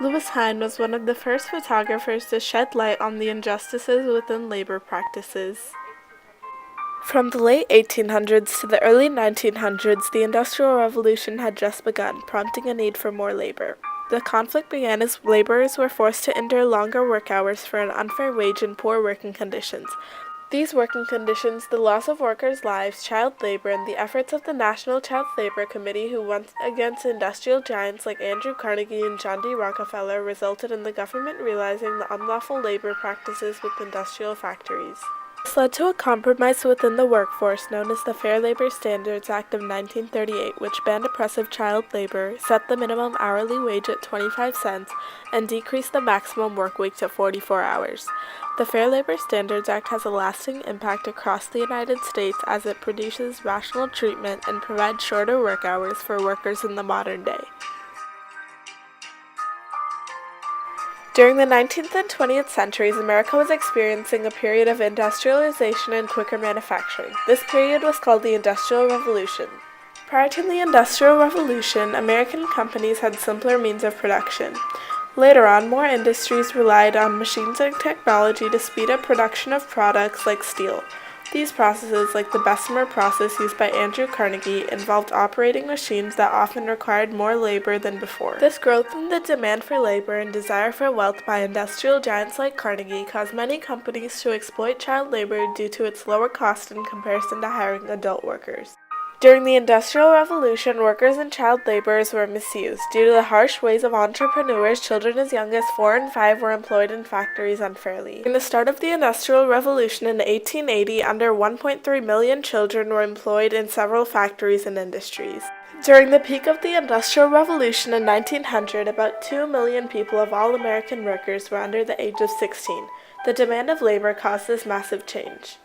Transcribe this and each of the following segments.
Louis Hine was one of the first photographers to shed light on the injustices within labor practices. From the late 1800s to the early 1900s, the Industrial Revolution had just begun, prompting a need for more labor. The conflict began as laborers were forced to endure longer work hours for an unfair wage and poor working conditions. These working conditions, the loss of workers' lives, child labor, and the efforts of the National Child Labor Committee, who went against industrial giants like Andrew Carnegie and John D. Rockefeller, resulted in the government realizing the unlawful labor practices with industrial factories. This led to a compromise within the workforce known as the Fair Labor Standards Act of 1938, which banned oppressive child labor, set the minimum hourly wage at 25 cents, and decreased the maximum work week to 44 hours. The Fair Labor Standards Act has a lasting impact across the United States as it produces rational treatment and provides shorter work hours for workers in the modern day. During the 19th and 20th centuries, America was experiencing a period of industrialization and quicker manufacturing. This period was called the Industrial Revolution. Prior to the Industrial Revolution, American companies had simpler means of production. Later on, more industries relied on machines and technology to speed up production of products like steel. These processes, like the Bessemer process used by Andrew Carnegie, involved operating machines that often required more labor than before. This growth in the demand for labor and desire for wealth by industrial giants like Carnegie caused many companies to exploit child labor due to its lower cost in comparison to hiring adult workers. During the Industrial Revolution, workers and child laborers were misused. Due to the harsh ways of entrepreneurs, children as young as 4 and 5 were employed in factories unfairly. During the start of the Industrial Revolution in 1880, under 1.3 million children were employed in several factories and industries. During the peak of the Industrial Revolution in 1900, about 2 million people of all American workers were under the age of 16. The demand of labor caused this massive change.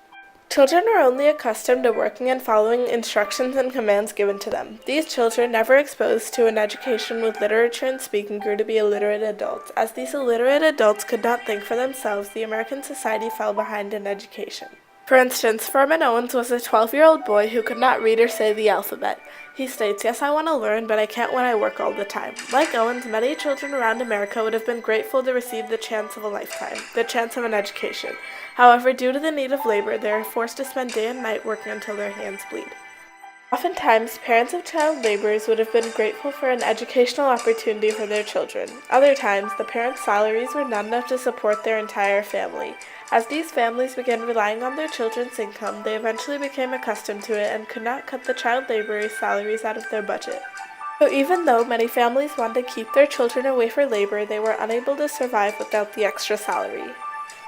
Children are only accustomed to working and following instructions and commands given to them. These children, never exposed to an education with literature and speaking, grew to be illiterate adults. As these illiterate adults could not think for themselves, the American society fell behind in education. For instance, Furman Owens was a 12-year-old boy who could not read or say the alphabet. He states, "Yes, I want to learn, but I can't when I work all the time." Like Owens, many children around America would have been grateful to receive the chance of a lifetime, the chance of an education. However, due to the need of labor, they are forced to spend day and night working until their hands bleed. Oftentimes, parents of child laborers would have been grateful for an educational opportunity for their children. Other times, the parents' salaries were not enough to support their entire family. As these families began relying on their children's income, they eventually became accustomed to it and could not cut the child laborers' salaries out of their budget. So even though many families wanted to keep their children away for labor, they were unable to survive without the extra salary.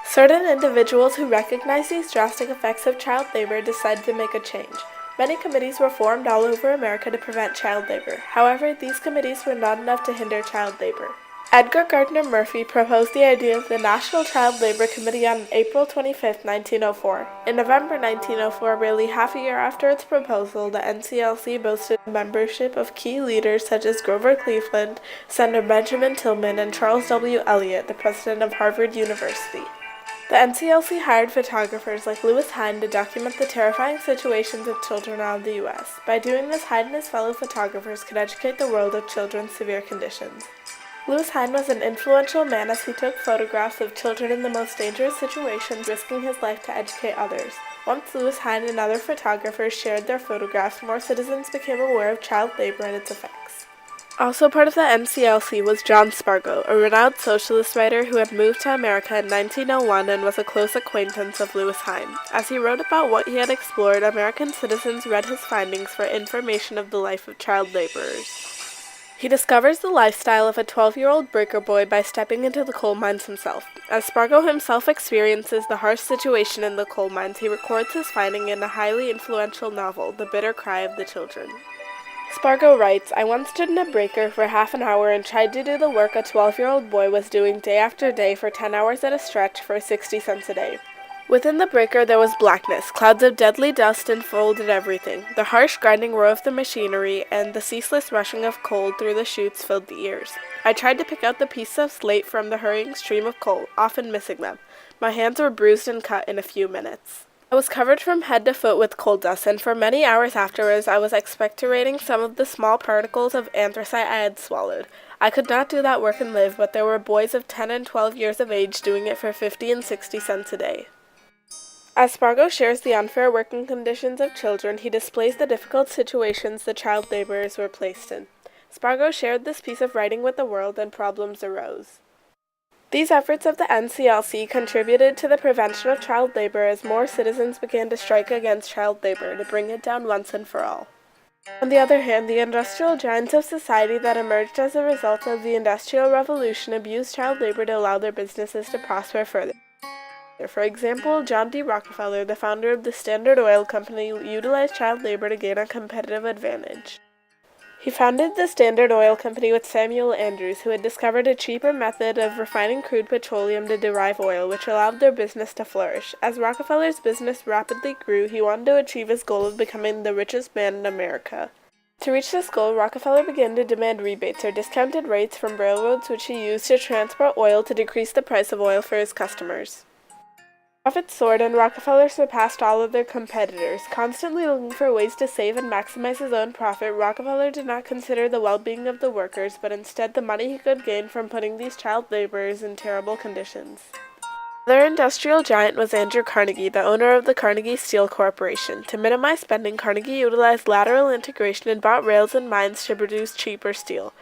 Certain individuals who recognized these drastic effects of child labor decided to make a change. Many committees were formed all over America to prevent child labor. However, these committees were not enough to hinder child labor. Edgar Gardner Murphy proposed the idea of the National Child Labor Committee on April 25, 1904. In November 1904, barely half a year after its proposal, the NCLC boasted a membership of key leaders such as Grover Cleveland, Senator Benjamin Tillman, and Charles W. Eliot, the president of Harvard University. The NCLC hired photographers like Louis Hine to document the terrifying situations of children around the U.S. By doing this, Hine and his fellow photographers could educate the world of children's severe conditions. Louis Hine was an influential man as he took photographs of children in the most dangerous situations, risking his life to educate others. Once Louis Hine and other photographers shared their photographs, more citizens became aware of child labor and its effects. Also part of the NCLC was John Spargo, a renowned socialist writer who had moved to America in 1901 and was a close acquaintance of Louis Hine. As he wrote about what he had explored, American citizens read his findings for information of the life of child laborers. He discovers the lifestyle of a 12-year-old breaker boy by stepping into the coal mines himself. As Spargo himself experiences the harsh situation in the coal mines, he records his finding in a highly influential novel, The Bitter Cry of the Children. Spargo writes, "I once stood in a breaker for half an hour and tried to do the work a 12-year-old boy was doing day after day for 10 hours at a stretch for 60 cents a day. Within the breaker there was blackness, clouds of deadly dust enfolded everything. The harsh grinding roar of the machinery and the ceaseless rushing of coal through the chutes filled the ears. I tried to pick out the pieces of slate from the hurrying stream of coal, often missing them. My hands were bruised and cut in a few minutes. I was covered from head to foot with coal dust, and for many hours afterwards I was expectorating some of the small particles of anthracite I had swallowed. I could not do that work and live, but there were boys of 10 and 12 years of age doing it for 50 and 60 cents a day. As Spargo shares the unfair working conditions of children, he displays the difficult situations the child laborers were placed in. Spargo shared this piece of writing with the world, and problems arose. These efforts of the NCLC contributed to the prevention of child labor as more citizens began to strike against child labor to bring it down once and for all. On the other hand, the industrial giants of society that emerged as a result of the Industrial Revolution abused child labor to allow their businesses to prosper further. For example, John D. Rockefeller, the founder of the Standard Oil Company, utilized child labor to gain a competitive advantage. He founded the Standard Oil Company with Samuel Andrews, who had discovered a cheaper method of refining crude petroleum to derive oil, which allowed their business to flourish. As Rockefeller's business rapidly grew, he wanted to achieve his goal of becoming the richest man in America. To reach this goal, Rockefeller began to demand rebates or discounted rates from railroads, which he used to transport oil to decrease the price of oil for his customers. Profits soared, and Rockefeller surpassed all of their competitors. Constantly looking for ways to save and maximize his own profit, Rockefeller did not consider the well-being of the workers, but instead the money he could gain from putting these child laborers in terrible conditions. Another industrial giant was Andrew Carnegie, the owner of the Carnegie Steel Corporation. To minimize spending, Carnegie utilized lateral integration and bought rails and mines to produce cheaper steel.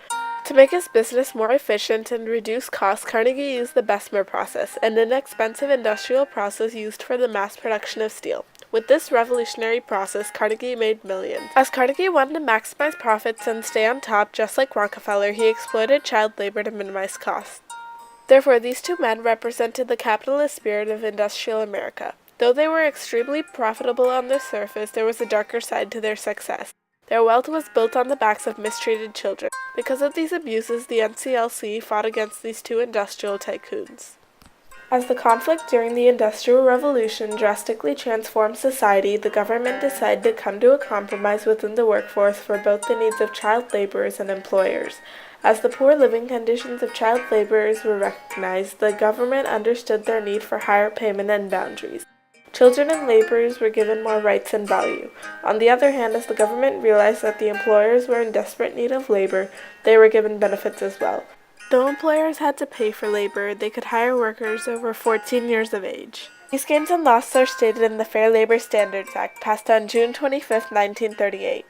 To make his business more efficient and reduce costs, Carnegie used the Bessemer process, an inexpensive industrial process used for the mass production of steel. With this revolutionary process, Carnegie made millions. As Carnegie wanted to maximize profits and stay on top, just like Rockefeller, he exploited child labor to minimize costs. Therefore, these two men represented the capitalist spirit of industrial America. Though they were extremely profitable on the surface, there was a darker side to their success. Their wealth was built on the backs of mistreated children. Because of these abuses, the NCLC fought against these two industrial tycoons. As the conflict during the Industrial Revolution drastically transformed society, the government decided to come to a compromise within the workforce for both the needs of child laborers and employers. As the poor living conditions of child laborers were recognized, the government understood their need for higher payment and boundaries. Children and laborers were given more rights and value. On the other hand, as the government realized that the employers were in desperate need of labor, they were given benefits as well. Though employers had to pay for labor, they could hire workers over 14 years of age. These gains and losses are stated in the Fair Labor Standards Act, passed on June 25, 1938.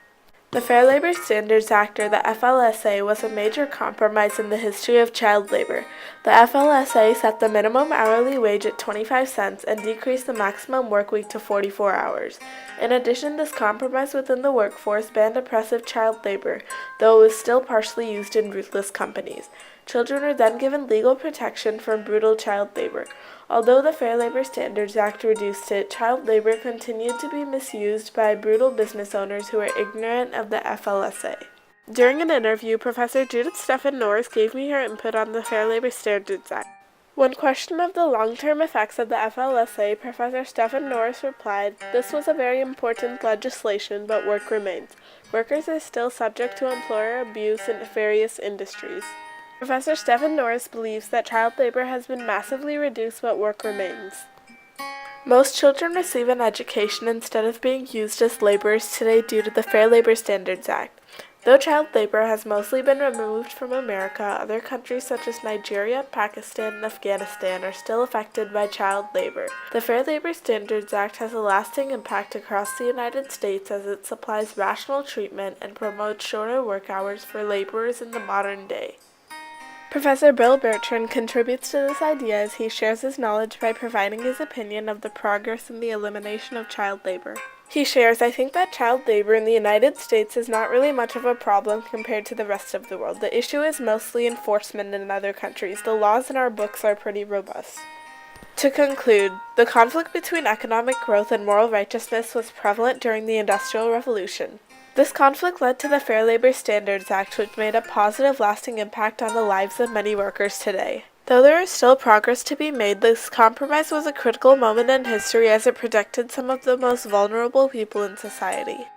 The Fair Labor Standards Act, or the FLSA, was a major compromise in the history of child labor. The FLSA set the minimum hourly wage at 25 cents and decreased the maximum work week to 44 hours. In addition, this compromise within the workforce banned oppressive child labor, though it was still partially used in ruthless companies. Children were then given legal protection from brutal child labor. Although the Fair Labor Standards Act reduced it, child labor continued to be misused by brutal business owners who were ignorant of the FLSA. During an interview, Professor Judith Stephan Norris gave me her input on the Fair Labor Standards Act. When questioned of the long-term effects of the FLSA, Professor Stephan Norris replied, "This was a very important legislation, but work remains. Workers are still subject to employer abuse in various industries." Professor Stephan Norris believes that child labor has been massively reduced, but work remains. Most children receive an education instead of being used as laborers today due to the Fair Labor Standards Act. Though child labor has mostly been removed from America, other countries such as Nigeria, Pakistan, and Afghanistan are still affected by child labor. The Fair Labor Standards Act has a lasting impact across the United States as it supplies rational treatment and promotes shorter work hours for laborers in the modern day. Professor Bill Bertrand contributes to this idea as he shares his knowledge by providing his opinion of the progress in the elimination of child labor. He shares, "I think that child labor in the United States is not really much of a problem compared to the rest of the world. The issue is mostly enforcement in other countries. The laws in our books are pretty robust." To conclude, the conflict between economic growth and moral righteousness was prevalent during the Industrial Revolution. This conflict led to the Fair Labor Standards Act, which made a positive, lasting impact on the lives of many workers today. Though there is still progress to be made, this compromise was a critical moment in history as it protected some of the most vulnerable people in society.